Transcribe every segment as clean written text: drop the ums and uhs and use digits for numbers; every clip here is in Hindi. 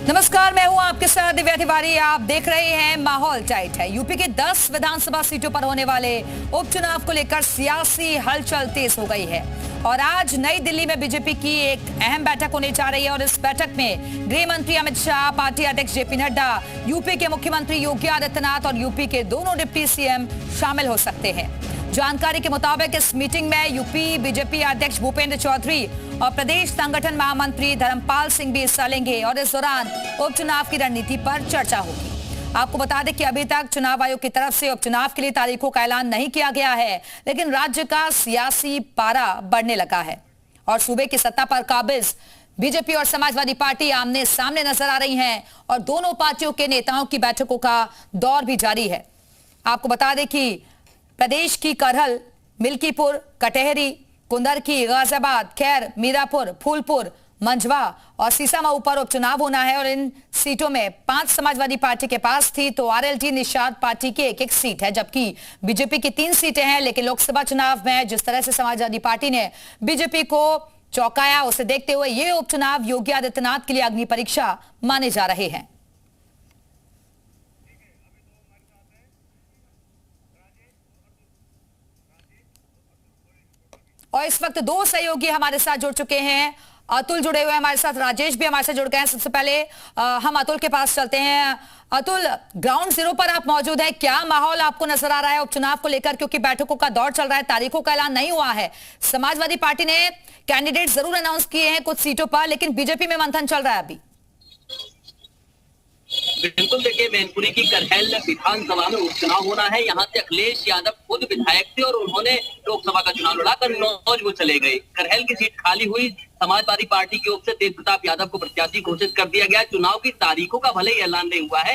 नमस्कार, मैं हूं आपके साथ दिव्या तिवारी। आप देख रहे हैं माहौल टाइट है। यूपी के 10 विधानसभा सीटों पर होने वाले उपचुनाव को लेकर सियासी हलचल तेज हो गई है और आज नई दिल्ली में बीजेपी की एक अहम बैठक होने जा रही है और इस बैठक में गृह मंत्री अमित शाह, पार्टी अध्यक्ष जेपी नड्डा, यूपी के मुख्यमंत्री योगी आदित्यनाथ और यूपी के दोनों डिप्टी सीएम शामिल हो सकते हैं। जानकारी के मुताबिक इस मीटिंग में यूपी बीजेपी अध्यक्ष भूपेंद्र चौधरी और प्रदेश संगठन महामंत्री धर्मपाल सिंह भी हिस्सा लेंगे और इस दौरान उपचुनाव की रणनीति पर चर्चा होगी। आपको बता दें कि अभी तक चुनाव आयोग की तरफ से उपचुनाव के लिए तारीखों का ऐलान नहीं किया गया है, लेकिन राज्य का सियासी पारा बढ़ने लगा है और सूबे की सत्ता पर काबिज बीजेपी और समाजवादी पार्टी आमने सामने नजर आ रही हैं और दोनों पार्टियों के नेताओं की बैठकों का दौर भी जारी है। आपको बता दें कि प्रदेश की करहल, मिल्कीपुर, कटहरी, कुंदरकी, गाजियाबाद, खैर, मीरापुर, फूलपुर, मंझवा और सीसामऊ पर उपचुनाव होना है और इन सीटों में 5 समाजवादी पार्टी के पास थी तो आरएलडी निषाद पार्टी की एक सीट है, जबकि बीजेपी की 3 सीटें हैं। लेकिन लोकसभा चुनाव में जिस तरह से समाजवादी पार्टी ने बीजेपी को चौंकाया, उसे देखते हुए ये उपचुनाव योगी आदित्यनाथ के लिए अग्नि परीक्षा माने जा रहे हैं। और इस वक्त 2 सहयोगी हमारे साथ जुड़ चुके हैं। अतुल जुड़े हुए हैं हमारे साथ, राजेश भी हमारे साथ जुड़ गए हैं। सबसे पहले हम अतुल के पास चलते हैं। अतुल, ग्राउंड जीरो पर आप मौजूद हैं, क्या माहौल आपको नजर आ रहा है उपचुनाव को लेकर? क्योंकि बैठकों का दौर चल रहा है, तारीखों का ऐलान नहीं हुआ है। समाजवादी पार्टी ने कैंडिडेट जरूर अनाउंस किए हैं कुछ सीटों पर, लेकिन बीजेपी में मंथन चल रहा है अभी। बिल्कुल, देखिए मैनपुरी की करहल विधानसभा में उपचुनाव होना है। यहाँ से अखिलेश यादव खुद विधायक थे और उन्होंने लोकसभा का चुनाव लड़ा कर नौज वो चले गए। करहल की सीट खाली हुई, समाजवादी पार्टी की ओर से तेज प्रताप यादव को प्रत्याशी घोषित कर दिया गया। चुनाव की तारीखों का भले ही ऐलान नहीं हुआ है,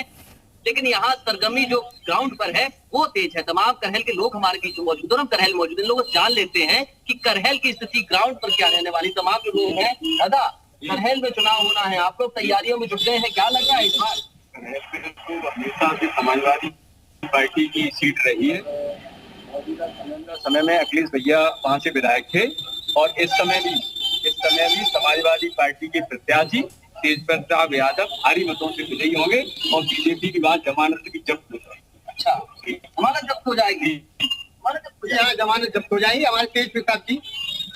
लेकिन यहाँ सरगर्मी जो ग्राउंड पर है वो तेज है। तमाम करहल के लोग हमारे बीच मौजूद और हम करहल मौजूद लोग जान लेते हैं कि करहल की स्थिति ग्राउंड पर क्या रहने वाली। तमाम जो लोग हैं, दादा करहल में चुनाव होना है, आप लोग तैयारियों में जुट गए हैं, क्या लग रहा है इस बार? हमेशा से समाजवादी पार्टी की सीट रही है। समय में अखिलेश भैया वहां से विधायक थे और इस समय भी समाजवादी पार्टी के प्रत्याशी तेज प्रताप यादव भारी मतों से विजयी होंगे और बीजेपी की बात जमानत की जब्त हो जाएगी। अच्छा, जमानत जब्त हो जाएगी? यहाँ जमानत जब्त हो जाएगी। हमारे तेज प्रताप जी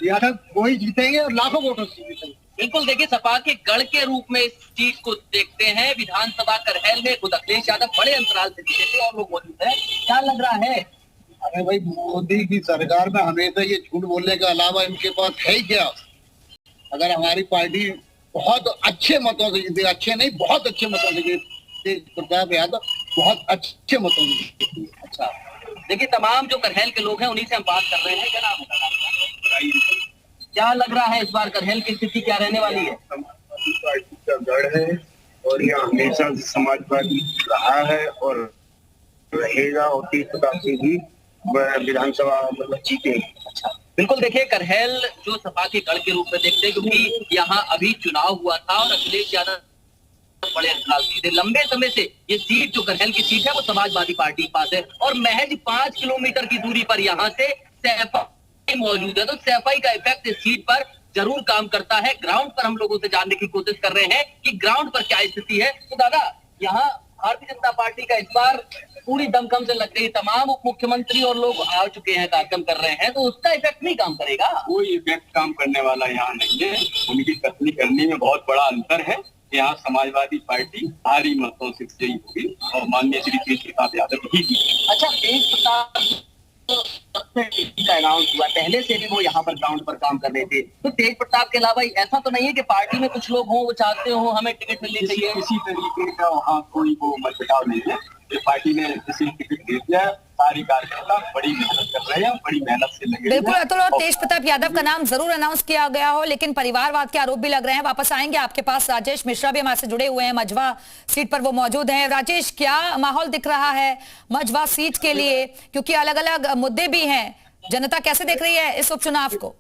यादव वही जीतेंगे और लाखों वोटों से जीतेंगे। बिल्कुल, देखिए सपा के गढ़ के रूप में इस चीज को देखते हैं। विधानसभा करहल में खुद अखिलेश यादव बड़े अंतराल से जीते थे और लोग मौजूद हैं, क्या लग रहा है? अरे भाई, मोदी की सरकार में हमेशा ये झूठ बोलने के अलावा इनके पास है ही क्या? अगर हमारी पार्टी बहुत अच्छे मतों से जीती, अच्छे नहीं बहुत अच्छे मतों से जीती, तेज प्रताप यादव बहुत अच्छे मतों से जीती। अच्छा, देखिए तमाम जो करहल के लोग हैं उन्हीं से हम बात कर रहे हैं। क्या नाम है? क्या लग रहा है इस बार करहल की स्थिति क्या रहने वाली है? समाजवादी पार्टी का गढ़ है और यह हमेशा से समाजवादी रहा है और रहेगा और तेज प्रताप से भी विधानसभा जीतेंगे। अच्छा, बिल्कुल, देखिए करहल जो सपा के गढ़ के रूप में देखते हैं, क्योंकि यहाँ अभी चुनाव हुआ था और अखिलेश यादव बड़े अंतराल से लंबे समय से ये सीट जो करहल की सीट है वो समाजवादी पार्टी के पास है और महज 5 किलोमीटर की दूरी पर यहाँ से सैफा मौजूद है। तो सैफाई का इफेक्ट इस सीट पर जरूर काम करता है। ग्राउंड पर हम लोगों से जानने की कोशिश कर रहे हैं कि ग्राउंड पर क्या स्थिति है। तो दादा, यहाँ भारतीय जनता पार्टी का इस बार पूरी दमखम से लग रही, तमाम उप मुख्यमंत्री और लोग आ चुके हैं, कार्यक्रम कर रहे हैं, तो उसका इफेक्ट नहीं काम करेगा? कोई इफेक्ट काम करने वाला यहाँ नहीं है। उनकी कथनी करने में बहुत बड़ा अंतर है। यहाँ समाजवादी पार्टी भारी मतों से विजयी होगी और माननीय श्री तेज प्रताप यादव ही जीतेंगे। अच्छा, तेज प्रताप का अनाउंस हुआ, पहले से भी वो यहाँ पर ग्राउंड पर काम कर रहे थे, तो तेज प्रताप के अलावा ऐसा तो नहीं है कि पार्टी में कुछ लोग हों वो चाहते हो हमें टिकट मिलनी चाहिए? किसी तरीके का वहाँ कोई वो मतभेद नहीं है। पार्टी ने किसी टिकट दे दिया, सारी कार्यकर्ता बड़ी मेहनत कर रहे हैं, बड़ी मेहनत से लगे। बिल्कुल अतुल, और तेज प्रताप यादव का नाम जरूर अनाउंस किया गया हो, लेकिन परिवारवाद के आरोप भी लग रहे हैं। वापस आएंगे आपके पास। राजेश मिश्रा भी हमारे से जुड़े हुए हैं, मझवा सीट पर वो मौजूद हैं। राजेश, क्या माहौल दिख रहा है मझवा सीट के लिए, क्योंकि अलग अलग मुद्दे भी हैं, जनता कैसे देख रही है इस उपचुनाव को?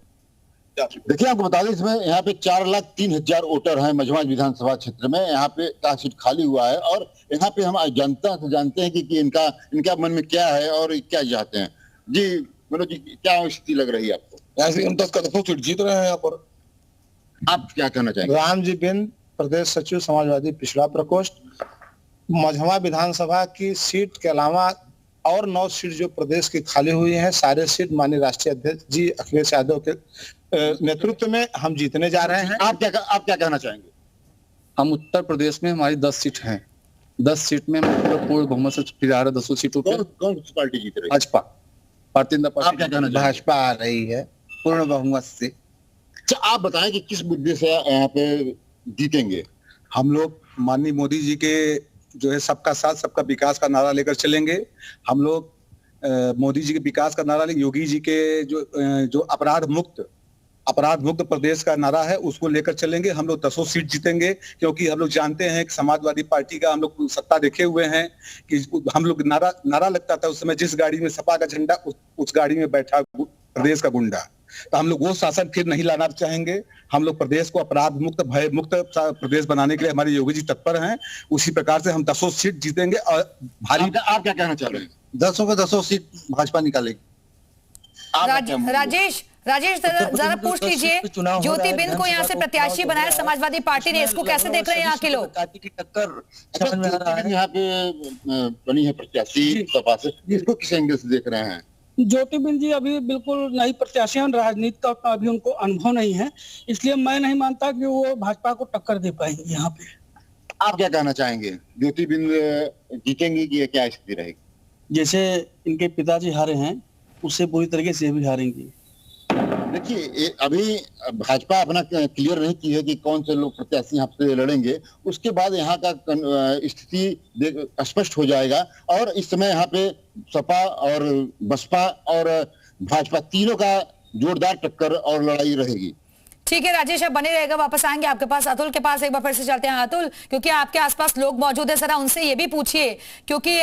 देखिए, आपको बता दें इसमें यहाँ पे 4,03,000 वोटर हैं मझवा विधानसभा क्षेत्र में। यहाँ पे का सीट खाली हुआ है और यहाँ पे हम जनता से जानते हैं कि इनका मन में क्या है और क्या चाहते हैं। जी मनोज जी, क्या स्थिति लग रही है आपको? ऐसे हम 10 का 10 सीट जीत रहे हैं यहाँ पर। आप क्या कहना चाहेंगे? राम जी बिन प्रदेश सचिव समाजवादी पिछड़ा प्रकोष्ठ। मझवा विधानसभा की सीट के अलावा और 9 सीट जो प्रदेश की खाली हुई हैं, सारे सीट माननीय राष्ट्रीय अध्यक्ष जी अखिलेश यादव के नेतृत्व में हम जीतने जा रहे हैं। आप क्या कहना चाहेंगे? हम उत्तर प्रदेश में हमारी 10 सीट हैं। 10 सीट में हम पूर्ण बहुमत से फिर आ रहे 10 सीटों पे। कौन सी पार्टी जीत रही है? भाजपा, भारतीय जनता पार्टी। आप क्या कहना चाहेंगे? भाजपा आ रही है पूर्ण बहुमत से। अच्छा, आप बताएं कि किस मुद्दे से यहाँ पे जीतेंगे? हम लोग माननीय मोदी जी के जो है सबका साथ सबका विकास का नारा लेकर चलेंगे। हम लोग मोदी जी के विकास का नारा लेंगे। योगी जी के जो अपराध मुक्त प्रदेश का नारा है उसको लेकर चलेंगे। हम लोग 10 सीट जीतेंगे, क्योंकि हम लोग जानते हैं कि समाजवादी पार्टी का हम लोग सत्ता देखे हुए हैं कि हम लोग नारा लगता था उस समय, जिस गाड़ी में सपा का झंडा उस गाड़ी में बैठा प्रदेश का गुंडा। तो हम लोग वो शासन फिर नहीं लाना चाहेंगे। हम लोग प्रदेश को अपराध मुक्त, भय मुक्त प्रदेश बनाने के लिए हमारे योगी जी तत्पर हैं। उसी प्रकार से हम 10 सीट जीतेंगे। और भारी आप क्या कहना चाह रहे हैं? 10 के 10 सीट भाजपा निकालेगी। राजेश जरा पूछ लीजिए, ज्योति बिंद को यहाँ से प्रत्याशी बनाया समाजवादी पार्टी ने, इसको कैसे देख रहे हैं यहाँ के लोग? की टक्कर समझ में आ रहा है। यहाँ पे बनी है प्रत्याशी सपा से, इसको किस एंगल से देख रहे हैं? ज्योति बिंद जी अभी बिल्कुल नई प्रत्याशी हैं, राजनीति का उतना अभी उनको अनुभव नहीं है, इसलिए मैं नहीं मानता कि वो भाजपा को टक्कर दे पाएंगे यहाँ पे। आप क्या कहना चाहेंगे? ज्योति बिंद जीतेंगी कि क्या स्थिति रहेगी? जैसे इनके पिताजी हारे हैं, उससे पूरी तरीके से भी हारेंगी। देखिए, अभी भाजपा अपना क्लियर नहीं की है कि कौन से लोग प्रत्याशी यहाँ से लड़ेंगे। उसके बाद यहाँ का स्थिति स्पष्ट हो जाएगा। और इस समय यहाँ पे सपा और बसपा और भाजपा तीनों का जोरदार टक्कर और लड़ाई रहेगी। ठीक है राजेश, आप बने रहेगा, वापस आएंगे आपके पास। अतुल के पास एक बार फिर से चलते हैं। अतुल, क्योंकि आपके आसपास लोग मौजूद हैं, जरा उनसे ये भी पूछिए, क्योंकि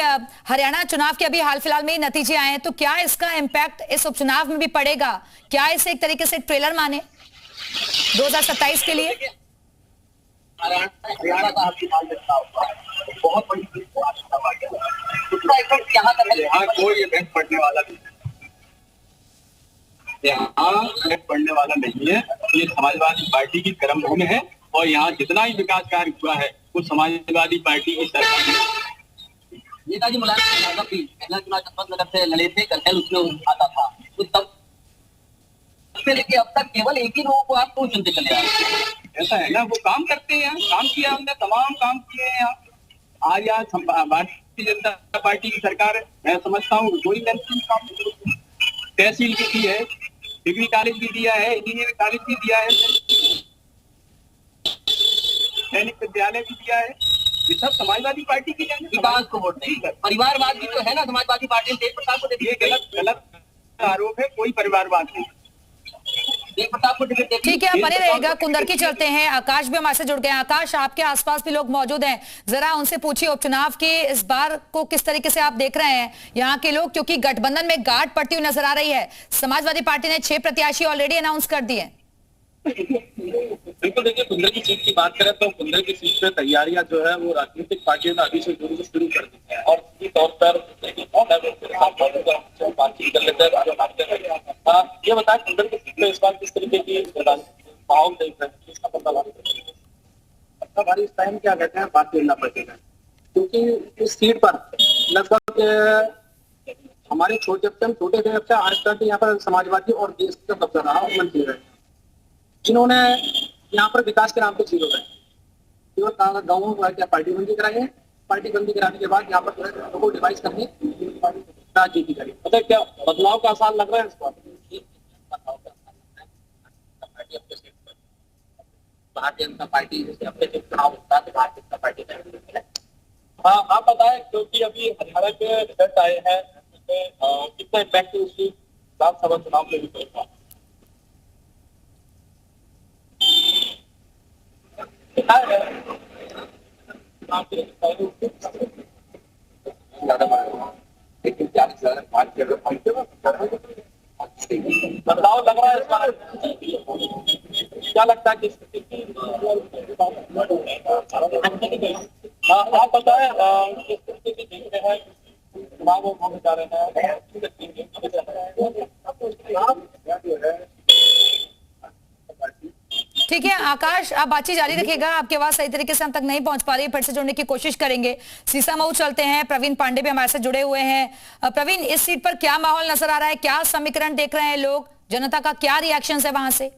हरियाणा चुनाव के अभी हाल फिलहाल में ही नतीजे आए हैं, तो क्या इसका इम्पैक्ट इस उपचुनाव में भी पड़ेगा? क्या इसे एक तरीके से ट्रेलर माने 2027 के लिए? हरियाणा का बहुत बड़ी यहाँ कोई इफेक्ट पड़ने वाला नहीं, यहाँ इफेक्ट पड़ने वाला नहीं है। ये समाजवादी पार्टी की कर्मभूमि है और यहाँ जितना ही विकास कार्य हुआ है वो समाजवादी पार्टी की सरकार ने। नेताजी मुलायम यादव भी पहला चुनाव नगर से लड़े थे, करहल उसमें आता था, तो तब से लेके अब तक केवल एक ही लोगों को आप क्यों चुनते चले आ रहे हैं? ऐसा है ना, वो काम करते हैं, काम किया हमने, तमाम काम किए हैं यहाँ। आज यहाँ भारतीय जनता पार्टी की सरकार है, मैं समझता हूँ कोई काम तहसील भी की है, डिग्री कॉलेज भी दिया है, इंजीनियरिंग कॉलेज भी दिया है, सैनिक विद्यालय भी दिया है। ये सब समाजवादी पार्टी की विकास को वोट नहीं, परिवारवाद भी तो है ना समाजवादी पार्टी। देव प्रताप को ये गलत आरोप है, कोई परिवारवाद नहीं। ठीक है, आप बने रहेगा। कुंदर की चलते हैं, आकाश भी हमारे से जुड़ गए हैं। आकाश, आपके आसपास भी लोग मौजूद हैं, जरा उनसे पूछिए उपचुनाव के इस बार को किस तरीके से आप देख रहे हैं यहाँ के लोग, क्योंकि गठबंधन में गांठ पड़ती हुई नजर आ रही है। समाजवादी पार्टी ने 6 प्रत्याशी ऑलरेडी अनाउंस कर दिए। बिल्कुल, देखिए कुंदर की सीट की बात करें तो कुंदर की सीट पे तैयारियां जो है वो राजनीतिक पार्टियों ने अभी से शुरू कर दी है और इसी तौर पर बातचीत कर लेते हैं। ये बताएं कुंदर की सीट पे इस बार किस तरीके की माहौल देख रहे हैं, इसका पता लगा हमारी इस टाइम क्या कहते हैं बात करना पड़ेगा, क्योंकि इस सीट पर लगभग हमारे जब से हम छोटे थे, जब से आज तक यहाँ पर समाजवादी और देश का कब्जा रहा मंत्री रहे, जिन्होंने यहाँ पर विकास के नाम पे जीरो है, केवल गाँवों को क्या पार्टी बंदी कराई है। पार्टी बंदी कराने के बाद यहाँ पर लोगों को डिवाइस करके राजनीति करी। मतलब क्या बदलाव का आसान लग रहा है इस बार? भारतीय जनता पार्टी जैसे अपने जो चुनाव होता है भारतीय जनता पार्टी में। हाँ, आप बताएं, क्योंकि अभी हरियाणा के रिजल्ट आए हैं, कितना इम्पैक्ट उसकी विधानसभा चुनाव में भी पड़ेगा? बदलाव लग रहा है इस बार, क्या लगता है कि आप बताएं किस तरीके की देख रहे हैं चुनाव होने जा रहे हैं? ठीक है आकाश, आप बातचीत जारी रखिएगा, आपकी आवाज सही तरीके से हम तक नहीं पहुंच पा रही है, फिर से जुड़ने की कोशिश करेंगे। सीसामऊ चलते हैं, प्रवीण पांडे भी हमारे साथ जुड़े हुए हैं। प्रवीण, इस सीट पर क्या माहौल नजर आ रहा है, क्या समीकरण देख रहे हैं लोग, जनता का क्या रिएक्शन है वहां से?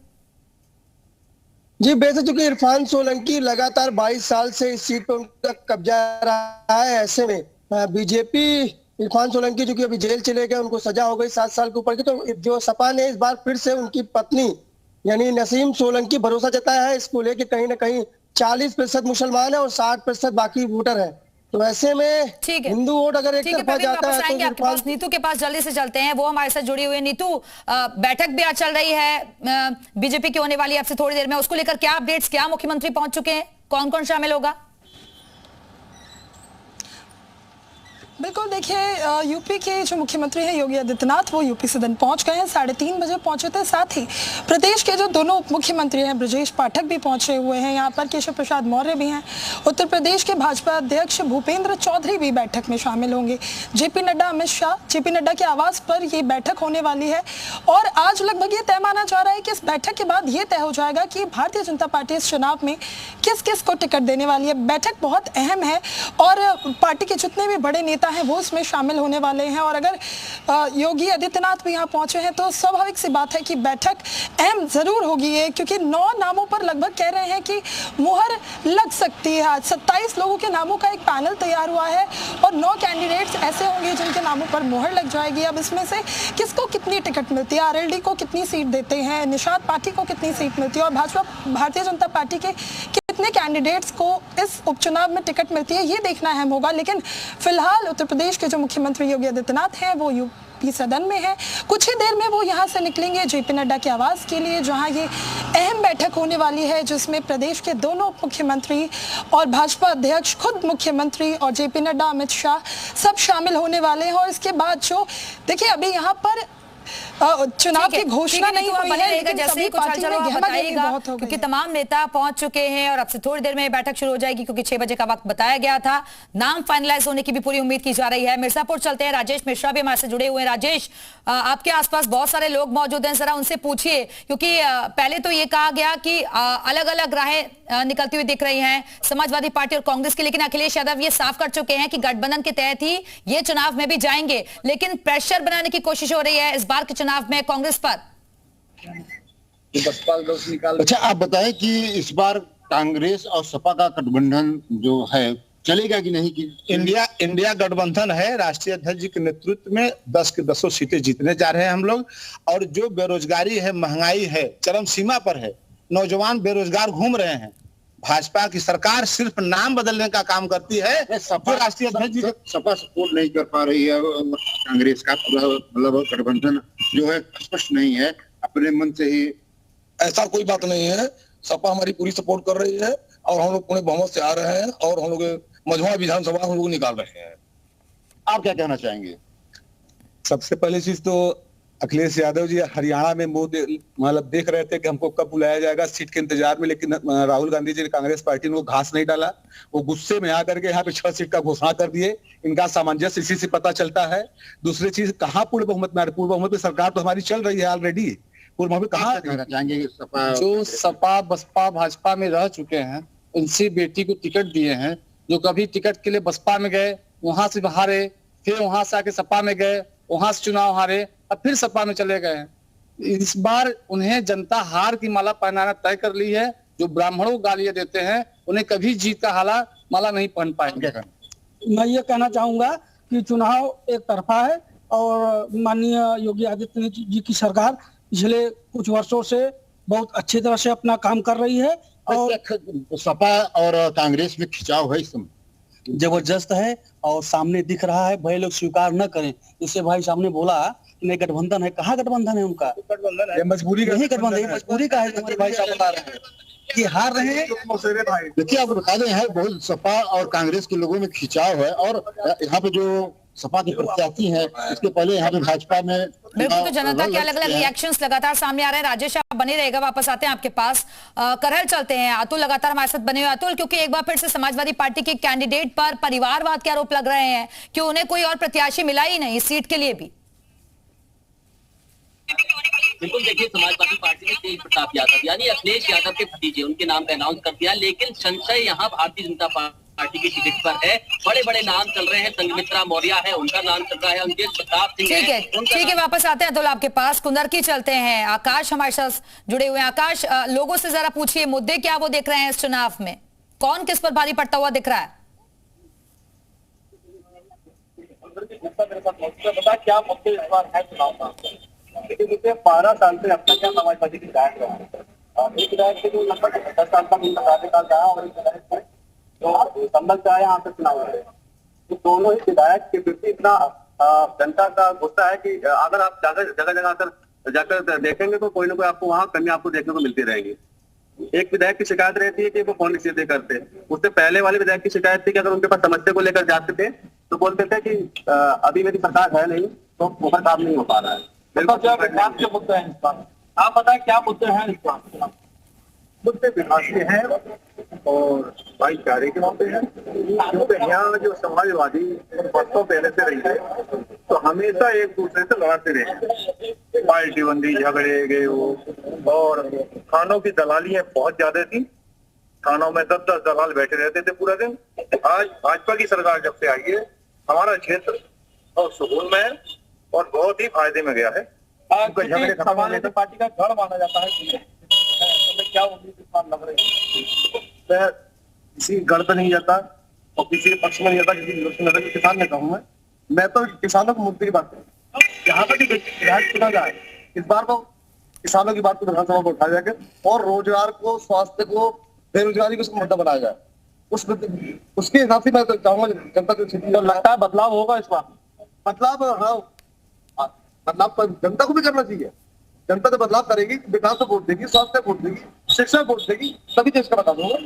जी बेशक, चूंकि इरफान सोलंकी लगातार 22 साल से इस सीट पर उनका कब्जा रहा है, ऐसे में बीजेपी इरफान सोलंकी जो कि अभी जेल चले गए, उनको सजा हो गई 7 साल के ऊपर की, तो जो सपा ने इस बार फिर से उनकी पत्नी यानी नसीम सोलंकी भरोसा जताया है इसको लेके कहीं ना कहीं 40% मुसलमान है और 60% बाकी वोटर है। तो ऐसे में हिंदू वोट अगर एक तरफा जाता है तो आपके पास नीतू के पास जल्दी से चलते हैं, वो हमारे साथ जुड़ी हुई है। नीतू, बैठक भी आज चल रही है बीजेपी की होने वाली है आपसे थोड़ी देर में, उसको लेकर क्या अपडेट्स, क्या मुख्यमंत्री पहुंच चुके हैं, कौन कौन शामिल होगा? बिल्कुल, देखिए यूपी के जो मुख्यमंत्री हैं योगी आदित्यनाथ, वो यूपी सदन पहुंच गए हैं, 3:30 बजे पहुंचे थे। साथ ही प्रदेश के जो दोनों उप मुख्यमंत्री हैं ब्रजेश पाठक भी पहुंचे हुए हैं, यहाँ पर केशव प्रसाद मौर्य भी हैं, उत्तर प्रदेश के भाजपा अध्यक्ष भूपेंद्र चौधरी भी बैठक में शामिल होंगे, जेपी नड्डा, अमित शाह, जेपी नड्डा के आवास पर ये बैठक होने वाली है। और आज लगभग ये तय माना जा रहा है कि इस बैठक के बाद ये तय हो जाएगा कि भारतीय जनता पार्टी इस चुनाव में किस किस को टिकट देने वाली है। बैठक बहुत अहम है और पार्टी के जितने भी बड़े नेता हैं वो इसमें शामिल होने वाले हैं। और अगर योगी आदित्यनाथ भी यहाँ पहुंचे हैं तो स्वाभाविक सी बात है कि बैठक अहम जरूर होगी ये, क्योंकि 9 नामों पर लगभग कह रहे हैं कि मुहर लग सकती है। आज 27 लोगों के नामों का एक पैनल तैयार हुआ है और 9 कैंडिडेट्स ऐसे होंगे जिनके नामों पर मुहर लग जाएगी। अब इसमें से किसको कितनी टिकट मिलती है, आरएलडी को कितनी सीट देते हैं, निषाद पार्टी को कितनी सीट मिलती है और भाजपा भारतीय जनता पार्टी के कितने कैंडिडेट्स को इस उपचुनाव में टिकट मिलती है, ये देखना अहम होगा। लेकिन फिलहाल उत्तर प्रदेश के जो मुख्यमंत्री योगी आदित्यनाथ हैं वो यूपी सदन में है, कुछ ही देर में वो यहाँ से निकलेंगे जेपी नड्डा के आवास के लिए, जहाँ ये अहम बैठक होने वाली है जिसमें प्रदेश के दोनों उप मुख्यमंत्री और भाजपा अध्यक्ष, खुद मुख्यमंत्री और जेपी नड्डा, अमित शाह सब शामिल होने वाले हैं। और इसके बाद जो देखिए अभी यहाँ पर चुनाव की घोषणा नहीं हुई है, जैसे ही कुछ हलचल बताइएगा, क्योंकि तमाम नेता पहुंच चुके हैं और अब से थोड़ी देर में बैठक शुरू हो जाएगी, क्योंकि 6 बजे का वक्त बताया गया था। नाम फाइनलाइज होने की भी पूरी उम्मीद की जा रही है। मिर्जापुर चलते हैं, राजेश मिश्रा भी हमारे से जुड़े हुए हैं। राजेश, आपके आसपास बहुत सारे लोग मौजूद हैं, जरा उनसे पूछिए, क्योंकि पहले तो ये कहा गया कि अलग अलग राहें निकलती हुई दिख रही हैं समाजवादी पार्टी और कांग्रेस की, लेकिन अखिलेश यादव ये साफ कर चुके हैं कि गठबंधन के तहत ही ये चुनाव में भी जाएंगे, लेकिन प्रेशर बनाने की कोशिश हो रही है इस बार के चुनाव में कांग्रेस पर। अच्छा, आप बताएं कि इस बार कांग्रेस और सपा का गठबंधन जो है चलेगा कि नहीं? कि इंडिया गठबंधन है, राष्ट्रीय अध्यक्ष जी के नेतृत्व में 10 की 10 सीटें जीतने जा रहे हैं हम लोग। और जो बेरोजगारी है, महंगाई है, चरम सीमा पर है, नौजवान बेरोजगार घूम रहे हैं। भाजपा की सरकार सिर्फ नाम बदलने का काम करती है। सपा राष्ट्रीय अध्यक्ष जी सपा सपोर्ट नहीं कर पा रही है, कांग्रेस का पूरा मतलब गठबंधन जो है स्पष्ट नहीं है, अपने मन से ही। ऐसा कोई बात नहीं है, सपा हमारी पूरी सपोर्ट कर रही है और हम लोग पूरे बहुमत से आ रहे हैं और हम लोग मझवा विधानसभा हम लोग निकाल रहे हैं। आप क्या कहना चाहेंगे? सबसे पहली चीज तो अखिलेश यादव जी हरियाणा में मतलब देख रहे थे कि हमको कब बुलाया जाएगा सीट के इंतजार में, लेकिन राहुल गांधी जी ने, कांग्रेस पार्टी ने वो घास नहीं डाला। वो गुस्से में आकर के यहाँ पे 6 सीट का घोषणा कर दिए। इनका सामंजस्य इसी से पता चलता है। दूसरी चीज, कहाँ पूर्ण बहुमत में? पूर्ण बहुमत में सरकार तो हमारी चल रही है ऑलरेडी। पूर्ण बहुमत कहाँ कहना चाहेंगे? जो सपा बसपा भाजपा में रह चुके हैं, उनसे बेटी को टिकट दिए हैं, जो कभी टिकट के लिए बसपा में गए, वहां से हारे, फिर वहां से आके सपा में गए, वहां से चुनाव हारे, अब फिर सपा में चले गए हैं। इस बार उन्हें जनता हार की माला पहनाना तय कर ली है। जो ब्राह्मणों को गालियां देते हैं उन्हें कभी जीत का माला नहीं पहन पाएंगे। मैं ये कहना चाहूंगा कि चुनाव एक तरफा है और माननीय योगी आदित्यनाथ जी की सरकार पिछले कुछ वर्षों से बहुत अच्छी तरह से अपना काम कर रही है और सपा और कांग्रेस में खिंचाव है इस समय जबरदस्त है और सामने दिख रहा है। भाई लोग स्वीकार न करें, इससे भाई सामने बोला नहीं गठबंधन है, कहाँ गठबंधन है उनका? गठबंधन है, मजबूरी का गठबंधन, मजबूरी का है। हमारे भाई साहब बता रहे हैं कि हार रहे हैं। देखिए, आपको बता दें है बहुत सपा और कांग्रेस के लोगों में खिंचाव है और यहाँ पे जो सपा के प्रत्याशी हैं, इसके पहले यहाँ पे भाजपा में बिल्कुल। तो जनता के अलग अलग रिएक्शंस लगातार सामने आ रहे हैं। राजेश, आप बने रहेगा, वापस आते हैं आपके पास। करहल चलते हैं, अतुल लगातार हमारे साथ बने हुए। अतुल, क्योंकि एक बार फिर से समाजवादी पार्टी के कैंडिडेट पर परिवारवाद के आरोप लग रहे हैं कि उन्हें कोई और प्रत्याशी मिला ही नहीं इस सीट के लिए भी। बिल्कुल, देखिए समाजवादी पार्टी ने तेज प्रताप यादव यानी अखिलेश यादव के भतीजे उनके नाम का अनाउंस कर दिया, लेकिन संशय यहाँ भारतीय जनता पार्टी की टिकट पर है। बड़े बड़े नाम चल रहे हैं, संघमित्रा मौर्य है, उनका नाम चल रहा है, उनके प्रताप सिंह ठीक है, वापस आते हैं अतुल आपके पास। कुंदरकी चलते हैं, आकाश हमारे साथ जुड़े हुए हैं। आकाश, लोगों से जरा पूछिए मुद्दे क्या वो देख रहे हैं इस चुनाव में, कौन किस पर भारी पड़ता हुआ दिख रहा है? बता क्या मुद्दे इस बार है चुनाव का? लेकिन मुझे 12 साल से अपना क्या समाजवादी की विधायक रहा है। एक विधायक से जो लगभग 10 साल का कार्यकाल रहा और एक विधायक से जो संभल से आया यहाँ पे चुनाव लड़े, तो दोनों ही विधायक के प्रति इतना जनता का गुस्सा है कि अगर आप जगह जाकर देखेंगे तो कोई ना कोई आपको वहाँ कमी आपको देखने को मिलती रहेगी। एक विधायक की शिकायत रहती है कि वो फोन रिसीव नहीं करते। उससे पहले वाले विधायक की शिकायत थी कि अगर उनके पास समस्या को लेकर जाते थे तो बोलते थे कि अभी मेरी सरकार है नहीं तो ऊपर काम नहीं हो पा रहा है। विकास के मुद्दे हैं इस बार, आप बताएं क्या मुद्दे हैं इस बार? मुद्दे विकास के हैं और भाईचारे के मुद्दे हैं, क्योंकि यहाँ जो समाजवादी वर्षों पहले से रही है तो हमेशा एक दूसरे से लड़ाते रहे, पार्टी बंदी झगड़े गए वो, और थानों की दलालियां बहुत ज्यादा थी। थानों में 10-10 दलाल बैठे रहते थे पूरा दिन। आज भाजपा की सरकार जब से आई है हमारा क्षेत्र और सुकून में है और बहुत ही फायदे में गया है। समाजवादी पार्टी का गढ़ माना जाता है, तो क्या उम्मीद इस बार लग रही है? किसी गढ़ पे नहीं जाता और किसी के पक्ष में नहीं जाता, किसी विरोध में जाता। किसान ने कहूँ मैं तो किसानों के मुद्दे की बात करूँ, यहाँ पर विधायक चुना जाए इस बार को किसानों की बात को विधानसभा में उठाया जाए और रोजगार को, स्वास्थ्य को, बेरोजगारी को मुद्दा बनाया जाए। उसके हिसाब से मैं तो चाहूंगा जनता को लगता है बदलाव होगा इस बार। बदलाव, हाँ, बदलाव जनता को भी करना चाहिए। जनता तो बदलाव करेगी, विकास को वोट देगी, स्वास्थ्य को वोट देगी, शिक्षा को वोट देगी, तभी देश का बता दूंगा।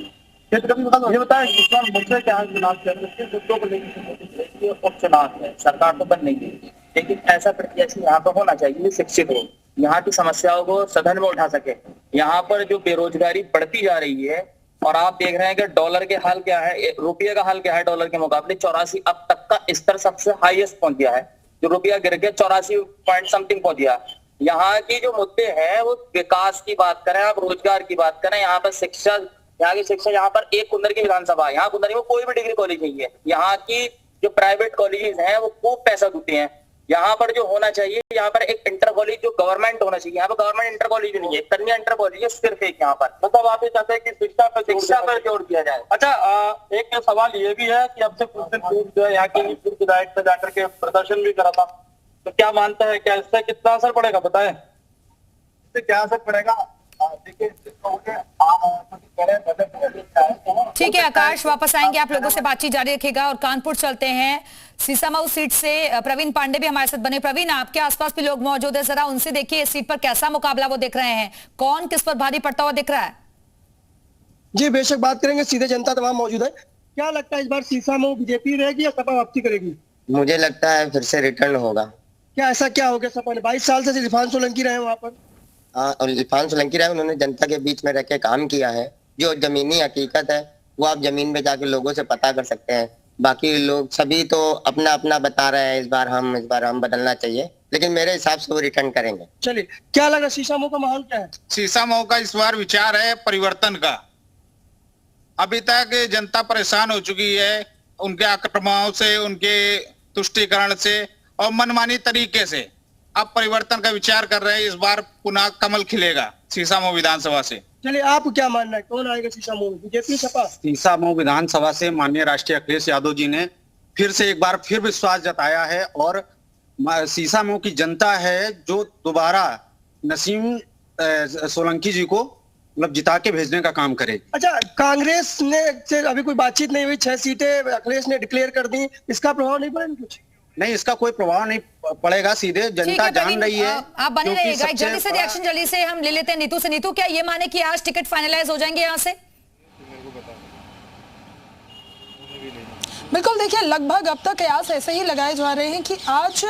ये बताएं इस बार मुद्दे क्या है चुनाव के मुद्दों को लेकर? उपचुनाव है, सरकार तो बन नहीं गई, लेकिन ऐसा प्रत्याशी यहाँ पर होना चाहिए शिक्षित हो, यहाँ की समस्याओं को सदन में उठा सके। यहाँ पर जो बेरोजगारी बढ़ती जा रही है और आप देख रहे हैं कि डॉलर के हाल क्या है, रुपये का हाल क्या है, डॉलर के मुकाबले 84 अब तक का स्तर सबसे हाईएस्ट पहुंच गया है। जो रुपया गिर के 84 पॉइंट समथिंग पहुंच गया। यहाँ की जो मुद्दे हैं वो विकास की बात करें, आप रोजगार की बात करें, यहाँ पर शिक्षा, यहाँ की शिक्षा, यहाँ पर एक कुंदर की विधानसभा, यहाँ कुंदर में कोई भी डिग्री कॉलेज नहीं है। यहाँ की जो प्राइवेट कॉलेजेस हैं वो खूब पैसा देते हैं। यहाँ पर जो होना चाहिए, यहाँ पर एक इंटर कॉलेज जो गवर्नमेंट होना चाहिए, यहाँ पर गवर्नमेंट इंटर कॉलेज नहीं है, कन्या इंटर कॉलेज है सिर्फ एक। यहाँ पर मतलब आप ये चाहते हैं कि शिक्षा पर जोर दिया जाए। अच्छा, एक सवाल ये भी है कि अब से कुछ दिन पूर्व जो है यहाँ के विधायक से जाकर के प्रदर्शन भी करा था, तो क्या मानता है, क्या इससे कितना असर पड़ेगा बताएं? इससे क्या असर पड़ेगा? ठीक है आकाश, वापस आएंगे, आप लोगों से बातचीत जारी रखिएगा। और कानपुर चलते हैं, सीसामऊ सीट से प्रवीण पांडे भी हमारे साथ बने। प्रवीण, आपके आसपास भी लोग मौजूद है, जरा उनसे देखिए इस सीट पर कैसा मुकाबला वो देख रहे हैं, कौन किस पर भारी पड़ता हुआ दिख रहा है? जी बेशक बात करेंगे, सीधे जनता तमाम मौजूद है। क्या लगता है इस बार सीसामऊ बीजेपी रहेगी या सपा वापसी करेगी? मुझे लगता है फिर से रिटर्न होगा। क्या ऐसा क्या हो गया? सपा ने 22 साल से इरफान सोलंकी रहे वहां पर। और इरफान सोलंकी रहे, उन्होंने जनता के बीच में रह के काम किया है। जो जमीनी हकीकत है वो आप जमीन पे जाके लोगों से पता कर सकते हैं। बाकी लोग सभी तो अपना अपना बता रहे हैं, इस बार हम बदलना चाहिए, लेकिन मेरे हिसाब से वो रिटर्न करेंगे। चलिए, क्या लग रहा है सीसामऊ का माहौल क्या है? सीसामऊ का इस बार विचार है परिवर्तन का। अभी तक जनता परेशान हो चुकी है उनके आक्रमणों से, उनके तुष्टीकरण से और मनमानी तरीके से। अब परिवर्तन का विचार कर रहे हैं, इस बार पुनः कमल खिलेगा सीसामऊ विधानसभा से। चलिए, आप क्या मानना है, कौन आएगा सीसामऊ में, बीजेपी सपा? सीसामऊ विधानसभा से माननीय राष्ट्रीय अखिलेश यादव जी ने फिर से एक बार फिर विश्वास जताया है और सीसामऊ की जनता है जो दोबारा नसीम सोलंकी जी को मतलब जिता के भेजने का काम करेगी। अच्छा, कांग्रेस ने से अभी कोई बातचीत नहीं हुई, 6 सीटें अखिलेश ने डिक्लेयर कर दी, इसका प्रभाव नहीं पड़ेगा कुछ? नहीं, इसका कोई प्रभाव नहीं पड़ेगा, सीधे जनता जान रही है। आप बने रहिएगा, जल्दी से रिएक्शन जल्दी से हम ले लेते हैं नीतू से। नीतू, क्या ये माने कि आज टिकट फाइनलाइज हो जाएंगे यहाँ से? बिल्कुल देखिए, लगभग अब तक कयास ऐसे ही लगाए जा रहे हैं कि आज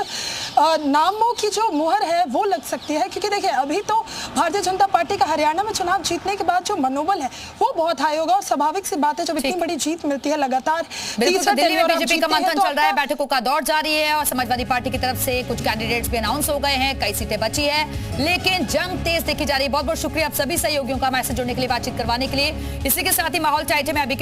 नामों की जो मुहर है वो लग सकती है, क्योंकि देखिए अभी तो भारतीय जनता पार्टी का हरियाणा में चुनाव जीतने के बाद जो मनोबल है वो बहुत हाई होगा और स्वाभाविक सी बात है जब इतनी बड़ी जीत मिलती है लगातार। बिल्कुल, दिल्ली में बीजेपी का मंथन चल रहा है, बैठकों का दौर जारी है और समाजवादी पार्टी की तरफ से कुछ कैंडिडेट्स भी अनाउंस हो गए हैं, कई सीटें बची है, लेकिन जंग तेज देखी जा रही है। बहुत बहुत शुक्रिया आप सभी सहयोगियों का हमारे से जुड़ने के लिए, बातचीत करवाने के लिए। इसी के साथ ही माहौल चाइटे में अभी